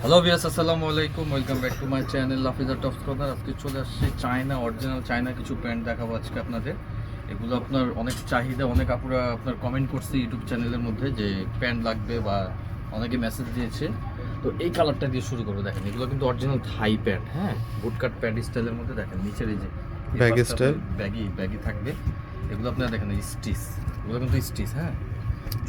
Hello viewers, আসসালামু আলাইকুম। Welcome back to my channel Lafiza tops corner. আজকে চলে আসছি চায়না, অরিজিনাল চায়না কিছু প্যান্ট দেখাবো আজকে আপনাদের। এগুলো আপনার অনেক চাহিদা, অনেক আপুরা আপনার কমেন্ট করছে ইউটিউব চ্যানেলের মধ্যে যে প্যান্ট লাগবে বা অনেকে মেসেজ দিয়েছে। তো এই কালারটা দিয়ে শুরু করবো। দেখেন এগুলো কিন্তু অরিজিনাল থাই প্যান্ট, হ্যাঁ, বুটকাট প্যান্ট স্টাইলের মধ্যে। দেখেন নিচের এই যে ব্যাগি স্টাইল, ব্যাগি থাকবে। এগুলো আপনারা দেখেন স্টিচ, এগুলো কিন্তু স্টিচ, হ্যাঁ,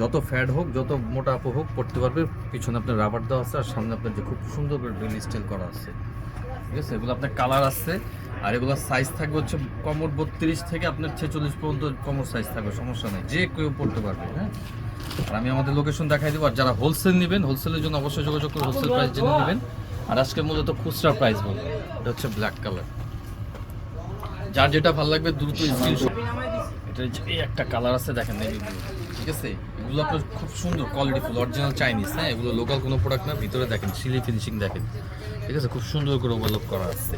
যত ফ্যাট হোক, যত মোটা আপু হোক পড়তে পারবে। পিছনে আপনার রাবার দেওয়া আছে আর সামনে আপনার যে খুব সুন্দর করে ড্রিল স্টাইল করা আছে, ঠিক আছে। এগুলো আপনার কালার আছে আর এগুলোর সাইজ থাকবে হচ্ছে কমর 32 থেকে আপনার 46 পর্যন্ত কমর সাইজ থাকবে, সমস্যা নেই, যে কেউ পড়তে পারবে, হ্যাঁ। আর আমি আমাদের লোকেশন দেখাই দেবো। আর যারা হোলসেল নেবেন, হোলসেলের জন্য অবশ্যই যোগাযোগ করে হোলসেল প্রাইস জেনে নেবেন। আর আজকে মূলত খুচরা প্রাইস বলবো। এটা হচ্ছে ব্ল্যাক কালার, যার যেটা ভালো লাগবে দ্রুত স্ক্রিনশট। এটা এই একটা কালার আছে, দেখেন নেভি ব্লু, ঠিক আছে। এগুলো আপনার খুব সুন্দর কোয়ালিটি ফুল অরিজিনাল চাইনিজ, হ্যাঁ, এগুলো লোকাল কোনো প্রোডাক্ট না। ভিতরে দেখেন সিলি ফিনিশিং দেখেন, ঠিক আছে, খুব সুন্দর করে ওভারলক করা আছে।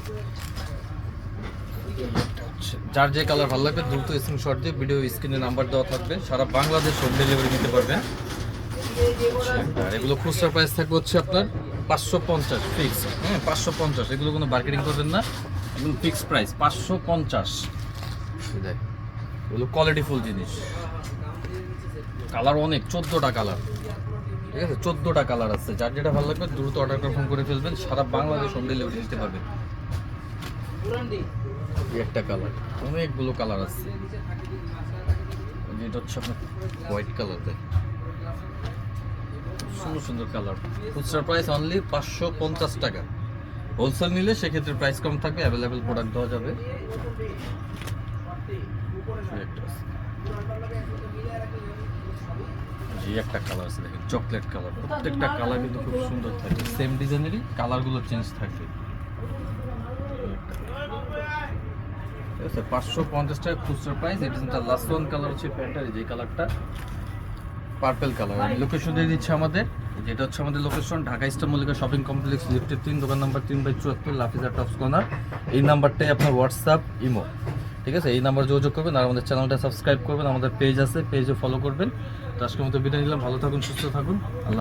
যার যে কালার ভালো লাগবে দ্রুত স্ক্রিনশট দিয়ে ভিডিও স্ক্রিনে নাম্বার দেওয়া থাকবে, সারা বাংলাদেশ হোম ডেলিভারি নিতে পারবেন। আর এগুলো খুচরা প্রাইস থাকবে হচ্ছে আপনার 550 ফিক্স, হ্যাঁ, 550। এগুলো কোনো মার্কেটিং করবেন না, এগুলো ফিক্স প্রাইস 550। দেখ এগুলো কোয়ালিটি ফুল জিনিস। কালার অনেক, 14টা কালার, ঠিক আছে, 14টা কালার আছে। যার যেটা ভালো লাগবে দ্রুত অর্ডার কনফার্ম করে ফেলবেন, সারা বাংলাদেশ হোম ডেলিভারি দিতে পারবেন। একটা কালার, অনেকগুলো কালার আছে। এটা হচ্ছে আপনার হোয়াইট কালার, দেখ সুন্দর সুন্দর কালার। খুচরা প্রাইস অনলি 550 টাকা। হোলসেল নিলে সেক্ষেত্রে প্রাইস কম থাকবে, অ্যাভেলেবেল প্রোডাক্ট দেওয়া যাবে। একটা কালার আছে, দেখেন চকলেট কালার। প্রত্যেকটা কালার কিন্তু খুব সুন্দর থাকে, সেম ডিজাইনেরই কালারগুলো চেঞ্জ থাকবে। 550 টাকা খুচরা প্রাইস। এটা কিন্তু লাস্ট ওয়ান কালার হচ্ছে প্যান্টার, যে কালারটা পার্পল কালার। আমি লোকেশন দিয়ে দিচ্ছি আমাদের, যেটা হচ্ছে আমাদের location Dhaka star Mallika shopping complex লিফটের 3, দোকান নাম্বার 3/74, লাফিজা টপস কর্নার। এই নাম্বারটাই আপনার হোয়াটসঅ্যাপ, ইমো, ঠিক আছে। এই নাম্বার যোগাযোগ করবেন আর আমাদের চ্যানেলটা সাবস্ক্রাইব করবেন। আমাদের পেজ আছে, পেজে ফলো করবেন। তো আজকের মতো বিদায় নিলাম, ভালো থাকুন, সুস্থ থাকুন, আল্লাহ।